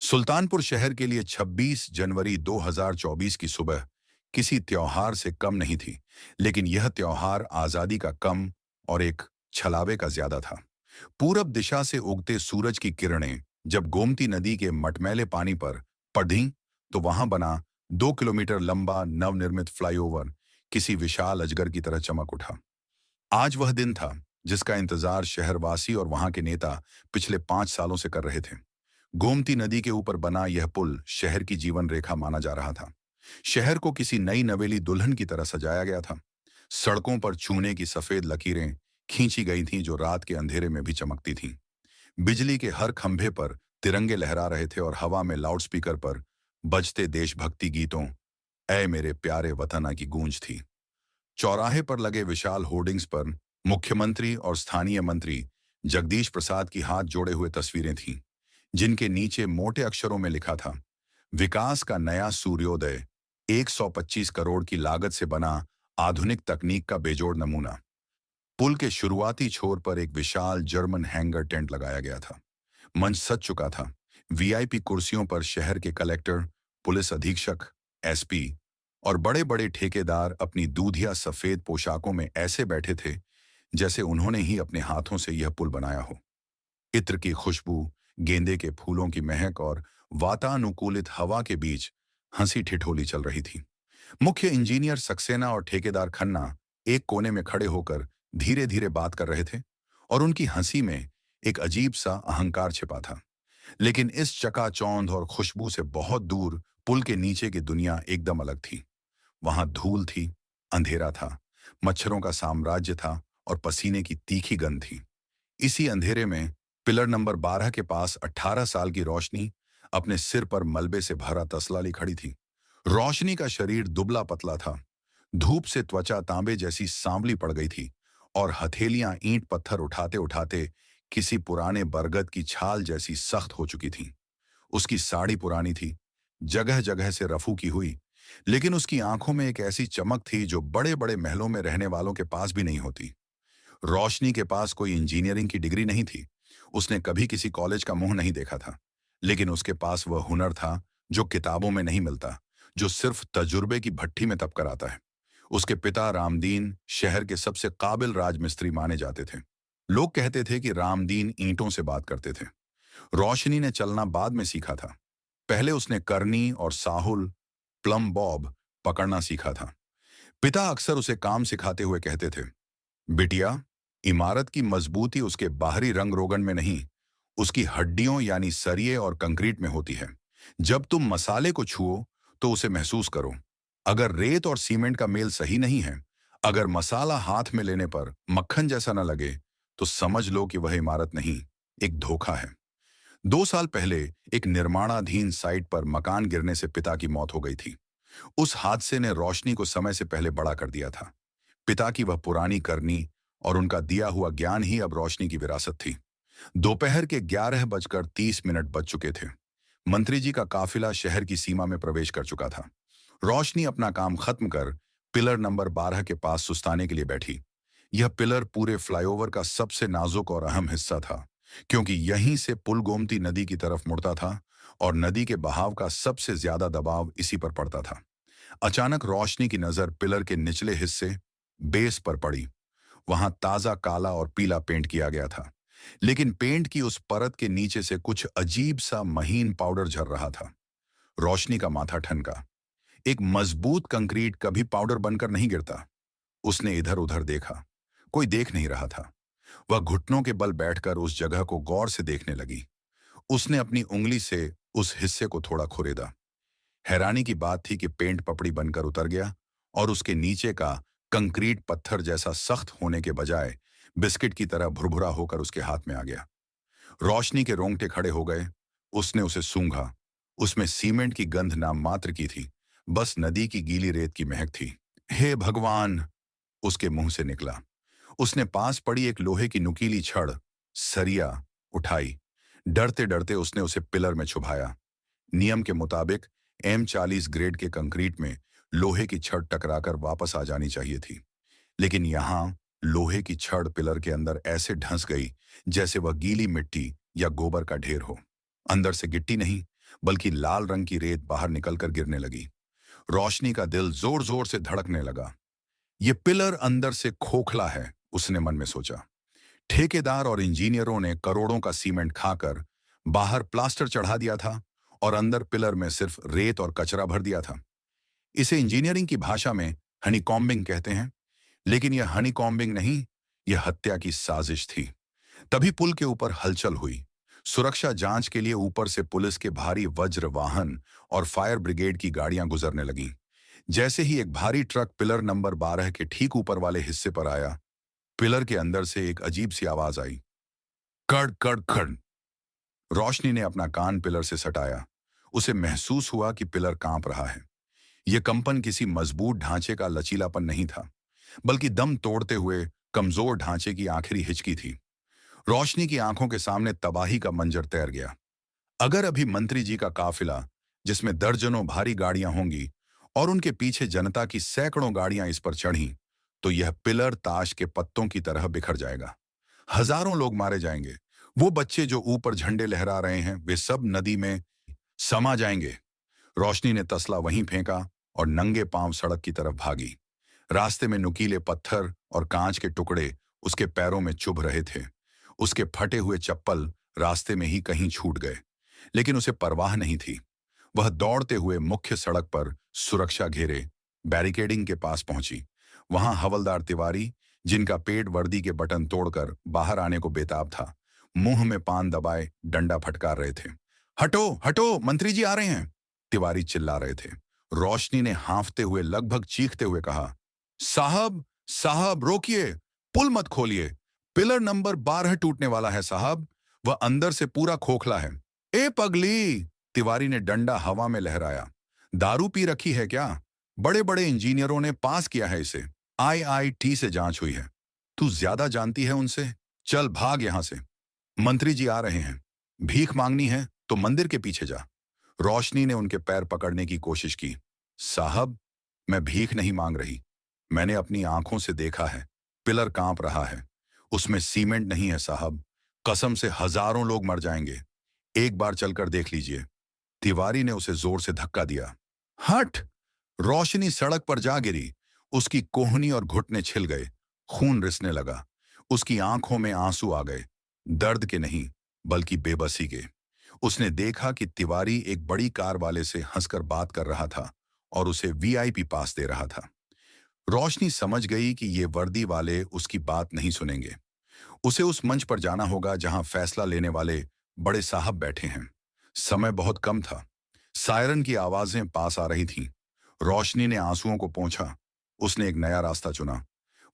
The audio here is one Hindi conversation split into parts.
सुल्तानपुर शहर के लिए 26 जनवरी 2024 की सुबह किसी त्योहार से कम नहीं थी, लेकिन यह त्योहार आजादी का कम और एक छलावे का ज्यादा था। पूरब दिशा से उगते सूरज की किरणें जब गोमती नदी के मटमैले पानी पर पड़ीं, तो वहां बना 2 किलोमीटर लंबा नवनिर्मित फ्लाईओवर किसी विशाल अजगर की तरह चमक उठा। आज वह दिन था जिसका इंतजार शहरवासी और वहां के नेता पिछले 5 सालों से कर रहे थे। गोमती नदी के ऊपर बना यह पुल शहर की जीवन रेखा माना जा रहा था। शहर को किसी नई नवेली दुल्हन की तरह सजाया गया था। सड़कों पर चूने की सफेद लकीरें खींची गई थीं जो रात के अंधेरे में भी चमकती थीं। बिजली के हर खंभे पर तिरंगे लहरा रहे थे और हवा में लाउडस्पीकर पर बजते देशभक्ति गीतों ऐ मेरे प्यारे वतना की गूंज थी। चौराहे पर लगे विशाल होर्डिंग्स पर मुख्यमंत्री और स्थानीय मंत्री जगदीश प्रसाद की हाथ जोड़े हुए तस्वीरें थीं, जिनके नीचे मोटे अक्षरों में लिखा था, विकास का नया सूर्योदय, 125 करोड़ की लागत से बना आधुनिक तकनीक का बेजोड़ नमूना। पुल के शुरुआती छोर पर एक विशाल जर्मन हैंगर टेंट लगाया गया था। मंच सज चुका था। वीआईपी कुर्सियों पर शहर के कलेक्टर, पुलिस अधीक्षक, एसपी और बड़े बड़े ठेकेदार अपनी दूधिया सफेद पोशाकों में ऐसे बैठे थे जैसे उन्होंने ही अपने हाथों से यह पुल बनाया हो। इत्र की खुशबू, गेंदे के फूलों की महक और वातानुकूलित हवा के बीच हंसी ठिठोली चल रही थी। मुख्य इंजीनियर सक्सेना और ठेकेदार खन्ना एक कोने में खड़े होकर धीरे धीरे बात कर रहे थे और उनकी हंसी में एक अजीब सा अहंकार छिपा था। लेकिन इस चकाचौंध और खुशबू से बहुत दूर पुल के नीचे की दुनिया एकदम अलग थी। वहां धूल थी, अंधेरा था, मच्छरों का साम्राज्य था और पसीने की तीखी गंध थी। इसी अंधेरे में पिलर नंबर 12 के पास 18 साल की रोशनी अपने सिर पर मलबे से भरा तसला ली खड़ी थी। रोशनी का शरीर दुबला पतला था। धूप से त्वचा तांबे जैसी सांवली पड़ गई थी और हथेलियां ईंट पत्थर उठाते उठाते किसी पुराने बरगद की छाल जैसी सख्त हो चुकी थीं। उसकी साड़ी पुरानी थी, जगह जगह से रफू की हुई, लेकिन उसकी आंखों में एक ऐसी चमक थी जो बड़े बड़े महलों में रहने वालों के पास भी नहीं होती। रोशनी के पास कोई इंजीनियरिंग की डिग्री नहीं थी। उसने कभी किसी कॉलेज का मुंह नहीं देखा था, लेकिन उसके पास वह हुनर था जो किताबों में नहीं मिलता, जो सिर्फ तजुर्बे की भट्ठी में तप कर आता है। उसके पिता रामदीन शहर के सबसे काबिल राजमिस्त्री माने जाते थे। लोग कहते थे कि रामदीन ईंटों से बात करते थे। रोशनी ने चलना बाद में सीखा था। पहले उसने करनी और साहुल, प्लम बॉब पकड़ना सीखा था। पिता अक्सर उसे काम सिखाते हुए कहते थे, बिटिया, इमारत की मजबूती उसके बाहरी रंग रोगन में नहीं, उसकी हड्डियों यानी सरिये और कंक्रीट में होती है। जब तुम मसाले को छुओ तो उसे महसूस करो। अगर रेत और सीमेंट का मेल सही नहीं है, अगर मसाला हाथ में लेने पर मक्खन जैसा न लगे, तो समझ लो कि वह इमारत नहीं, एक धोखा है। 2 साल पहले एक निर्माणाधीन साइट पर मकान गिरने से पिता की मौत हो गई थी। उस हादसे ने रोशनी को समय से पहले बड़ा कर दिया था। पिता की वह पुरानी करनी और उनका दिया हुआ ज्ञान ही अब रोशनी की विरासत थी। दोपहर के 11:30 बज चुके थे। मंत्री जी का काफिला शहर की सीमा में प्रवेश कर चुका था। रोशनी अपना काम खत्म कर पिलर नंबर 12 के पास सुस्ताने के लिए बैठी। यह पिलर पूरे फ्लाईओवर का सबसे नाजुक और अहम हिस्सा था, क्योंकि यहीं से पुल गोमती नदी की तरफ मुड़ता था और नदी के बहाव का सबसे ज्यादा दबाव इसी पर पड़ता था। अचानक रोशनी की नजर पिलर के निचले हिस्से, बेस पर पड़ी। वहां ताजा काला और पीला पेंट किया गया था, लेकिन पेंट की उस परत के नीचे से कुछ अजीब सा महीन पाउडर झर रहा था। रोशनी का माथा ठनका। एक मजबूत कंक्रीट कभी पाउडर बनकर नहीं गिरता। उसने इधर उधर देखा, कोई देख नहीं रहा था। वह घुटनों के बल बैठकर उस जगह को गौर से देखने लगी। उसने अपनी उंगली से उस हिस्से को थोड़ा खुरेदा। हैरानी की बात थी कि पेंट पपड़ी बनकर उतर गया और उसके नीचे का कंक्रीट पत्थर जैसा सख्त होने के बजाय बिस्किट की तरह भुरभुरा होकर उसके हाथ में आ गया। रोशनी के रोंगटे खड़े हो गए। उसने उसे सूंघा। उसमें सीमेंट की गंध नाम मात्र की थी, बस नदी की गीली रेत की महक थी। हे भगवान, उसके मुंह से निकला। उसने पास पड़ी एक लोहे की नुकीली छड़, सरिया, उठाई। डरते डरते उसने उसे पिलर में छुपाया। नियम के मुताबिक M40 ग्रेड के कंक्रीट में लोहे की छड़ टकराकर वापस आ जानी चाहिए थी, लेकिन यहां लोहे की छड़ पिलर के अंदर ऐसे ढंस गई जैसे वह गीली मिट्टी या गोबर का ढेर हो। अंदर से गिट्टी नहीं, बल्कि लाल रंग की रेत बाहर निकलकर गिरने लगी। रोशनी का दिल जोर जोर से धड़कने लगा। ये पिलर अंदर से खोखला है, उसने मन में सोचा। ठेकेदार और इंजीनियरों ने करोड़ों का सीमेंट खाकर बाहर प्लास्टर चढ़ा दिया था और अंदर पिलर में सिर्फ रेत और कचरा भर दिया था। इसे इंजीनियरिंग की भाषा में हनीकॉम्बिंग कहते हैं, लेकिन यह हनीकॉम्बिंग नहीं, यह हत्या की साजिश थी। तभी पुल के ऊपर हलचल हुई। सुरक्षा जांच के लिए ऊपर से पुलिस के भारी वज्र वाहन और फायर ब्रिगेड की गाड़ियां गुजरने लगीं। जैसे ही एक भारी ट्रक पिलर नंबर 12 के ठीक ऊपर वाले हिस्से पर आया, पिलर के अंदर से एक अजीब सी आवाज आई। कड़ कड़ खड़। रोशनी ने अपना कान पिलर से सटाया। उसे महसूस हुआ कि पिलर कांप रहा है। यह कंपन किसी मजबूत ढांचे का लचीलापन नहीं था, बल्कि दम तोड़ते हुए कमजोर ढांचे की आखिरी हिचकी थी। रोशनी की आंखों के सामने तबाही का मंजर तैर गया। अगर अभी मंत्री जी का काफिला, जिसमें दर्जनों भारी गाड़ियां होंगी और उनके पीछे जनता की सैकड़ों गाड़ियां इस पर चढ़ीं, तो यह पिलर ताश के पत्तों की तरह बिखर जाएगा। हजारों लोग मारे जाएंगे। वो बच्चे जो ऊपर झंडे लहरा रहे हैं, वे सब नदी में समा जाएंगे। रोशनी ने तसला वहीं फेंका और नंगे पांव सड़क की तरफ भागी। रास्ते में नुकीले पत्थर और कांच के टुकड़े उसके पैरों में चुभ रहे थे। उसके फटे हुए चप्पल रास्ते में ही कहीं छूट गए, लेकिन उसे परवाह नहीं थी। वह दौड़ते हुए मुख्य सड़क पर सुरक्षा घेरे बैरिकेडिंग के पास पहुंची। वहां हवलदार तिवारी, जिनका पेट वर्दी के बटन तोड़कर बाहर आने को बेताब था, मुंह में पान दबाए डंडा फटकार रहे थे। हटो हटो, मंत्री जी आ रहे हैं, तिवारी चिल्ला रहे थे। रोशनी ने हांफते हुए, लगभग चीखते हुए कहा, साहब साहब रोकिए, पुल मत खोलिए, पिलर नंबर 12 टूटने वाला है साहब, वह अंदर से पूरा खोखला है। ए पगली, तिवारी ने डंडा हवा में लहराया। दारू पी रखी है क्या? बड़े बड़े इंजीनियरों ने पास किया है इसे, आईआईटी से जांच हुई है। तू ज्यादा जानती है उनसे, चल भाग यहां से। मंत्री जी आ रहे हैं। भीख मांगनी है तो मंदिर के पीछे जा। रोशनी ने उनके पैर पकड़ने की कोशिश की। साहब, मैं भीख नहीं मांग रही, मैंने अपनी आंखों से देखा है, पिलर कांप रहा है, उसमें सीमेंट नहीं है साहब, कसम से हजारों लोग मर जाएंगे, एक बार चलकर देख लीजिए। तिवारी ने उसे जोर से धक्का दिया। हट! रोशनी सड़क पर जा गिरी। उसकी कोहनी और घुटने छिल गए, खून रिसने लगा। उसकी आंखों में आंसू आ गए, दर्द के नहीं बल्कि बेबसी के। उसने देखा कि तिवारी एक बड़ी कार वाले से हंसकर बात कर रहा था और उसे वीआईपी पास दे रहा था। रोशनी समझ गई कि ये वर्दी वाले उसकी बात नहीं सुनेंगे। उसे उस मंच पर जाना होगा जहां फैसला लेने वाले बड़े साहब बैठे हैं। समय बहुत कम था। सायरन की आवाजें पास आ रही थीं। रोशनी ने आंसुओं को पोंछा। उसने एक नया रास्ता चुना।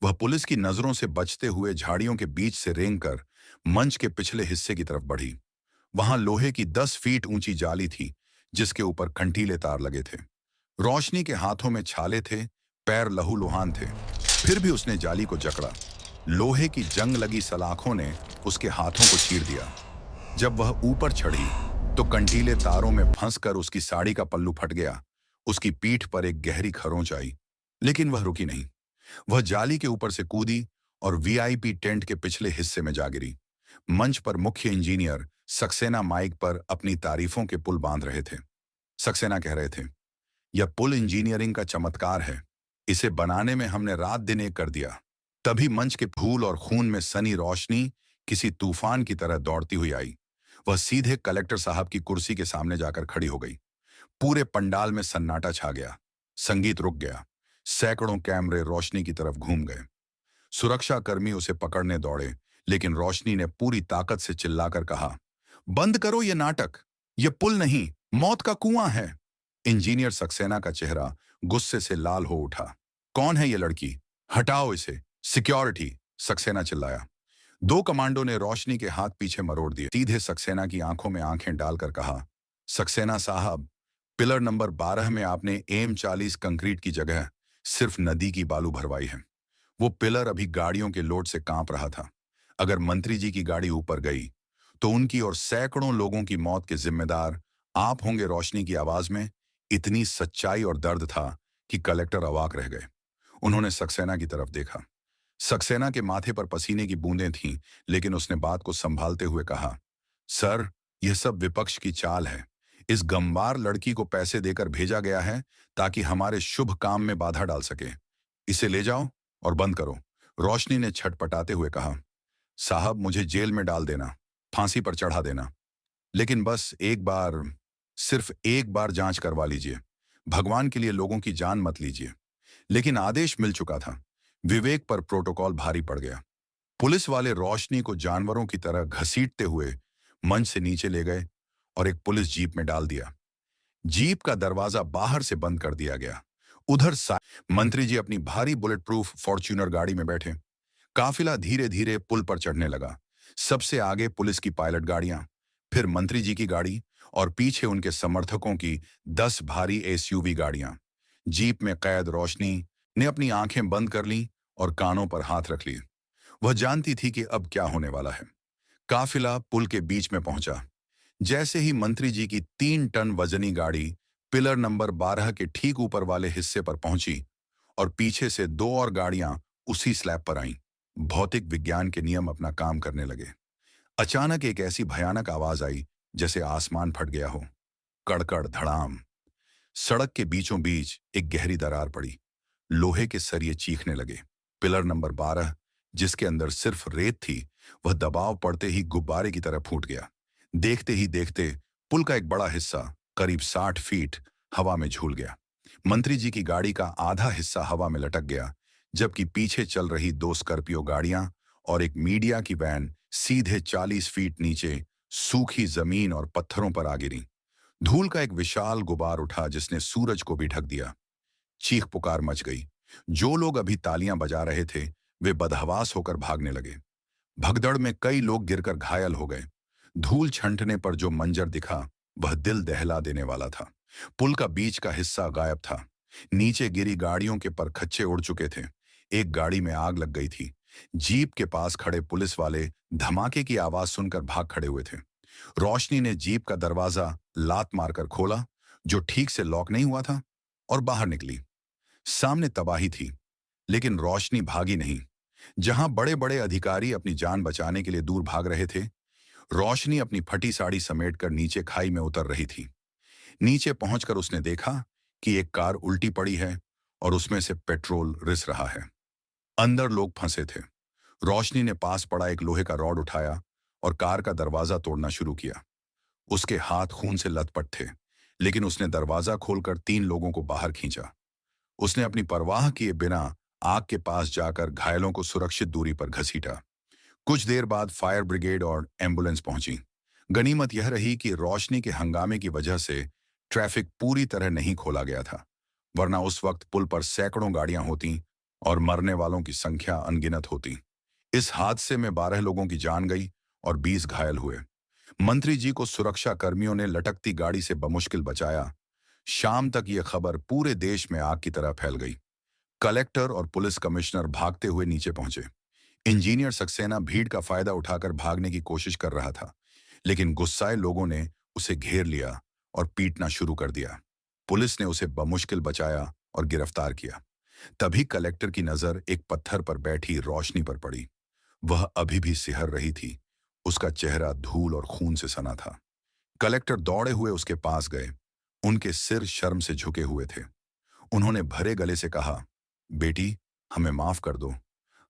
वह पुलिस की नजरों से बचते हुए झाड़ियों के बीच से रेंगकर मंच के पिछले हिस्से की तरफ बढ़ी। वहां लोहे की 10 फीट ऊंची जाली थी, जिसके ऊपर कंटीले तार लगे थे। रोशनी के हाथों में छाले थे, पैर लहूलुहान थे। फिर भी उसने जाली को जकड़ा। लोहे की जंग लगी सलाखों ने उसके हाथों को चीर दिया। जब वह ऊपर चढ़ी तो कंटीले तारों में फंसकर उसकी साड़ी का पल्लू फट गया। उसकी पीठ पर एक गहरी खरोंच आई, लेकिन वह रुकी नहीं। वह जाली के ऊपर से कूदी और वीआईपी टेंट के पिछले हिस्से में जा गिरी। मंच पर मुख्य इंजीनियर सक्सेना माइक पर अपनी तारीफों के पुल बांध रहे थे। सक्सेना कह रहे थे, यह पुल इंजीनियरिंग का चमत्कार है, इसे बनाने में हमने रात दिन एक कर दिया। तभी मंच के फूल और खून में सनी रोशनी किसी तूफान की तरह दौड़ती हुई आई। वह सीधे कलेक्टर साहब की कुर्सी के सामने जाकर खड़ी हो गई। पूरे पंडाल में सन्नाटा छा गया। संगीत रुक गया। सैकड़ों कैमरे रोशनी की तरफ घूम गए। सुरक्षाकर्मी उसे पकड़ने दौड़े, लेकिन रोशनी ने पूरी ताकत से चिल्लाकर कहा, बंद करो ये नाटक, ये पुल नहीं, मौत का कुआं है। इंजीनियर सक्सेना का चेहरा गुस्से से लाल हो उठा। कौन है ये लड़की? हटाओ इसे, सिक्योरिटी, सक्सेना चिल्लाया। 2 कमांडो ने रोशनी के हाथ पीछे मरोड़ दिए। सीधे सक्सेना की आंखों में आंखें डालकर कहा, सक्सेना साहब, पिलर नंबर 12 में आपने M40 कंक्रीट की जगह सिर्फ नदी की बालू भरवाई है। वो पिलर अभी गाड़ियों के लोड से कांप रहा था। अगर मंत्री जी की गाड़ी ऊपर गई तो उनकी और सैकड़ों लोगों की मौत के जिम्मेदार आप होंगे। रोशनी की आवाज में इतनी सच्चाई और दर्द था कि कलेक्टर अवाक रह गए। उन्होंने सक्सेना की तरफ देखा। सक्सेना के माथे पर पसीने की बूंदें थीं, लेकिन उसने बात को संभालते हुए कहा, सर, यह सब विपक्ष की चाल है। इस गंवार लड़की को पैसे देकर भेजा गया है ताकि हमारे शुभ काम में बाधा डाल सके। इसे ले जाओ और बंद करो। रोशनी ने छटपटाते हुए कहा। साहब, मुझे जेल में डाल देना, फांसी पर चढ़ा देना, लेकिन बस एक बार, सिर्फ एक बार जांच करवा लीजिए। भगवान के लिए लोगों की जान मत लीजिए। लेकिन आदेश मिल चुका था। विवेक पर प्रोटोकॉल भारी पड़ गया। पुलिस वाले रोशनी को जानवरों की तरह घसीटते हुए मंच से नीचे ले गए और एक पुलिस जीप में डाल दिया। जीप का दरवाजा बाहर से बंद कर दिया गया। उधर मंत्री जी अपनी भारी बुलेट प्रूफ फॉर्च्यूनर गाड़ी में बैठे। काफिला धीरे धीरे पुल पर चढ़ने लगा। सबसे आगे पुलिस की पायलट गाड़ियां, फिर मंत्री जी की गाड़ी और पीछे उनके समर्थकों की 10 भारी एसयूवी गाड़ियां। जीप में कैद रोशनी ने अपनी आंखें बंद कर लीं और कानों पर हाथ रख लिए। वह जानती थी कि अब क्या होने वाला है। काफिला पुल के बीच में पहुंचा। जैसे ही मंत्री जी की 3 टन वजनी गाड़ी पिलर नंबर 12 के ठीक ऊपर वाले हिस्से पर पहुंची और पीछे से 2 और गाड़ियां उसी स्लैब पर आईं, भौतिक विज्ञान के नियम अपना काम करने लगे। अचानक एक ऐसी भयानक आवाज आई जैसे आसमान फट गया हो। कड़कड़ धड़ाम। सड़क के बीचों बीच एक गहरी दरार पड़ी। लोहे के सरिये चीखने लगे। पिलर नंबर 12, जिसके अंदर सिर्फ रेत थी, वह दबाव पड़ते ही गुब्बारे की तरह फूट गया। देखते ही देखते पुल का एक बड़ा हिस्सा, करीब 60 फीट, हवा में झूल गया। मंत्री जी की गाड़ी का आधा हिस्सा हवा में लटक गया, जबकि पीछे चल रही 2 स्कॉर्पियो गाड़ियां और एक मीडिया की वैन सीधे 40 फीट नीचे सूखी जमीन और पत्थरों पर आ गिरी। धूल का एक विशाल गुबार उठा जिसने सूरज को भी ढक दिया। चीख पुकार मच गई। जो लोग अभी तालियां बजा रहे थे, वे बदहवास होकर भागने लगे। भगदड़ में कई लोग गिरकर घायल हो गए। धूल छंटने पर जो मंजर दिखा, वह दिल दहला देने वाला था। पुल का बीच का हिस्सा गायब था। नीचे गिरी गाड़ियों के परखच्चे उड़ चुके थे। एक गाड़ी में आग लग गई थी। जीप के पास खड़े पुलिस वाले धमाके की आवाज सुनकर भाग खड़े हुए थे। रोशनी ने जीप का दरवाजा लात मारकर खोला, जो ठीक से लॉक नहीं हुआ था, और बाहर निकली। सामने तबाही थी, लेकिन रोशनी भागी नहीं। जहां बड़े बड़े अधिकारी अपनी जान बचाने के लिए दूर भाग रहे थे, रोशनी अपनी फटी साड़ी समेटकर नीचे खाई में उतर रही थी। नीचे पहुंचकर उसने देखा कि एक कार उल्टी पड़ी है और उसमें से पेट्रोल रिस रहा है। अंदर लोग फंसे थे। रोशनी ने पास पड़ा एक लोहे का रॉड उठाया और कार का दरवाजा तोड़ना शुरू किया। उसके हाथ खून से लथपथ थे, लेकिन उसने दरवाजा खोलकर 3 लोगों को बाहर खींचा। उसने अपनी परवाह किए बिना आग के पास जाकर घायलों को सुरक्षित दूरी पर घसीटा। कुछ देर बाद फायर ब्रिगेड और एम्बुलेंस पहुंची। गनीमत यह रही कि रोशनी के हंगामे की वजह से ट्रैफिक पूरी तरह नहीं खोला गया था, वरना उस वक्त पुल पर सैकड़ों गाड़ियां होती और मरने वालों की संख्या अनगिनत होती। इस हादसे में 12 लोगों की जान गई और 20 घायल हुए। मंत्री जी को सुरक्षा कर्मियों ने लटकती गाड़ी से बमुश्किल बचाया। शाम तक यह खबर पूरे देश में आग की तरह फैल गई। कलेक्टर और पुलिस कमिश्नर भागते हुए नीचे पहुंचे। इंजीनियर सक्सेना भीड़ का फायदा उठाकर भागने की कोशिश कर रहा था, लेकिन गुस्साए लोगों ने उसे घेर लिया और पीटना शुरू कर दिया। पुलिस ने उसे बमुश्किल बचाया और गिरफ्तार किया। तभी कलेक्टर की नजर एक पत्थर पर बैठी रोशनी पर पड़ी। वह अभी भी सिहर रही थी। उसका चेहरा धूल और खून से सना था। कलेक्टर दौड़े हुए उसके पास गए। उनके सिर शर्म से झुके हुए थे। उन्होंने भरे गले से कहा, बेटी, हमें माफ कर दो।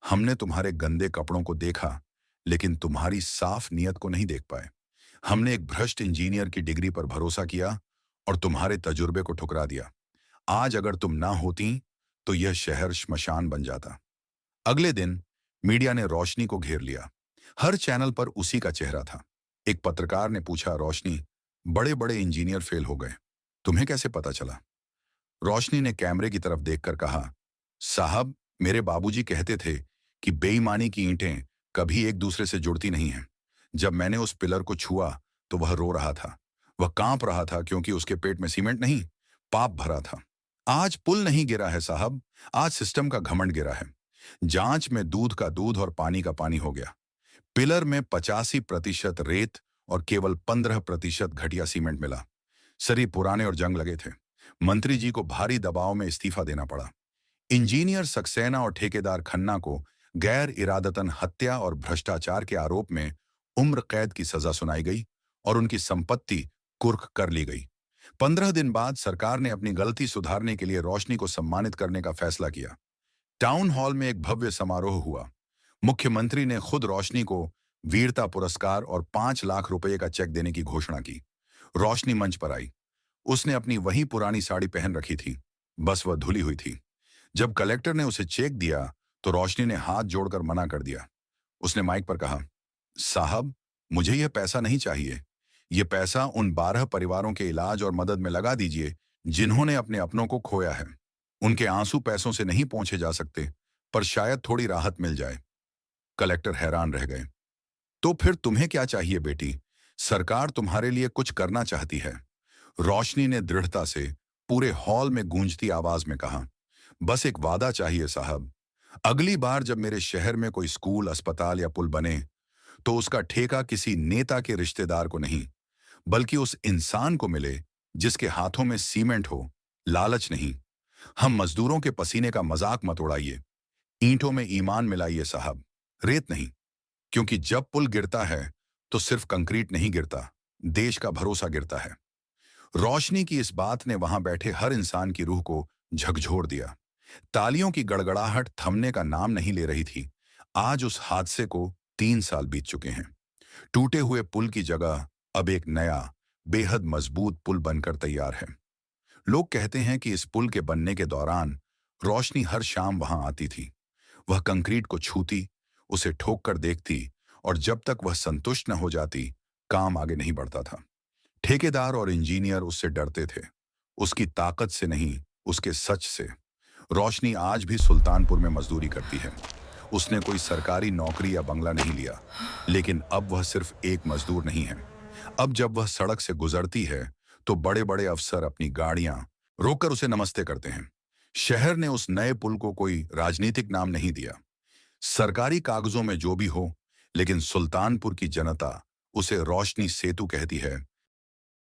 हमने तुम्हारे गंदे कपड़ों को देखा, लेकिन तुम्हारी साफ नीयत को नहीं देख पाए। हमने एक भ्रष्ट इंजीनियर की डिग्री पर भरोसा किया और तुम्हारे तजुर्बे को ठुकरा दिया। आज अगर तुम ना होती तो यह शहर श्मशान बन जाता। अगले दिन मीडिया ने रोशनी को घेर लिया। हर चैनल पर उसी का चेहरा था। एक पत्रकार ने पूछा, रोशनी, बड़े बड़े इंजीनियर फेल हो गए, तुम्हें कैसे पता चला? रोशनी ने कैमरे की तरफ देखकर कहा, साहब, मेरे बाबूजी कहते थे कि बेईमानी की ईंटें कभी एक दूसरे से जुड़ती नहीं हैं। जब मैंने उस पिलर को छुआ तो वह रो रहा था। वह कांप रहा था क्योंकि उसके पेट में सीमेंट नहीं, पाप भरा था। आज पुल नहीं गिरा है साहब, आज सिस्टम का घमंड गिरा है। जांच में दूध का दूध और पानी का पानी हो गया। पिलर में 85% रेत और केवल 15% घटिया सीमेंट मिला। सरी पुराने और जंग लगे थे। मंत्री जी को भारी दबाव में इस्तीफा देना पड़ा। इंजीनियर सक्सेना और ठेकेदार खन्ना को गैर इरादतन हत्या और भ्रष्टाचार के आरोप में उम्र कैद की सजा सुनाई गई और उनकी संपत्ति कुर्क कर ली गई। 15 दिन बाद सरकार ने अपनी गलती सुधारने के लिए रोशनी को सम्मानित करने का फैसला किया। टाउन हॉल में एक भव्य समारोह हुआ। मुख्यमंत्री ने खुद रोशनी को वीरता पुरस्कार और 5 लाख रुपए का चेक देने की घोषणा की। रोशनी मंच पर आई। उसने अपनी वही पुरानी साड़ी पहन रखी थी, बस वह धुली हुई थी। जब कलेक्टर ने उसे चेक दिया तो रोशनी ने हाथ जोड़कर मना कर दिया। उसने माइक पर कहा, साहब, मुझे यह पैसा नहीं चाहिए। यह पैसा उन 12 परिवारों के इलाज और मदद में लगा दीजिए जिन्होंने अपने अपनों को खोया है। उनके आंसू पैसों से नहीं पहुंचे जा सकते, पर शायद थोड़ी राहत मिल जाए। कलेक्टर हैरान रह गए। तो फिर तुम्हें क्या चाहिए बेटी? सरकार तुम्हारे लिए कुछ करना चाहती है। रोशनी ने दृढ़ता से पूरे हॉल में गूंजती आवाज में कहा, बस एक वादा चाहिए साहब। अगली बार जब मेरे शहर में कोई स्कूल, अस्पताल या पुल बने तो उसका ठेका किसी नेता के रिश्तेदार को नहीं, बल्कि उस इंसान को मिले जिसके हाथों में सीमेंट हो, लालच नहीं। हम मजदूरों के पसीने का मजाक मत उड़ाइए। ईंटों में ईमान मिलाइए साहब, रेत नहीं। क्योंकि जब पुल गिरता है तो सिर्फ कंक्रीट नहीं गिरता, देश का भरोसा गिरता है। रोशनी की इस बात ने वहां बैठे हर इंसान की रूह को झकझोर दिया। तालियों की गड़गड़ाहट थमने का नाम नहीं ले रही थी। आज उस हादसे को 3 साल बीत चुके हैं। टूटे हुए पुल की जगह अब एक नया, बेहद मजबूत पुल बनकर तैयार है। लोग कहते हैं कि इस पुल के बनने के दौरान रोशनी हर शाम वहां आती थी। वह कंक्रीट को छूती, उसे ठोक कर देखती, और जब तक वह संतुष्ट न हो जाती, काम आगे नहीं बढ़ता था। ठेकेदार और इंजीनियर उससे डरते थे, उसकी ताकत से नहीं, उसके सच से। रोशनी आज भी सुल्तानपुर में मजदूरी करती है। उसने कोई सरकारी नौकरी या बंगला नहीं लिया, लेकिन अब वह सिर्फ एक मजदूर नहीं है। अब जब वह सड़क से गुजरती है तो बड़े बड़े अफसर अपनी गाड़ियां रोककर उसे नमस्ते करते हैं। शहर ने उस नए पुल को कोई राजनीतिक नाम नहीं दिया, सरकारी कागजों में जो भी हो, लेकिन सुल्तानपुर की जनता उसे रोशनी सेतु कहती है,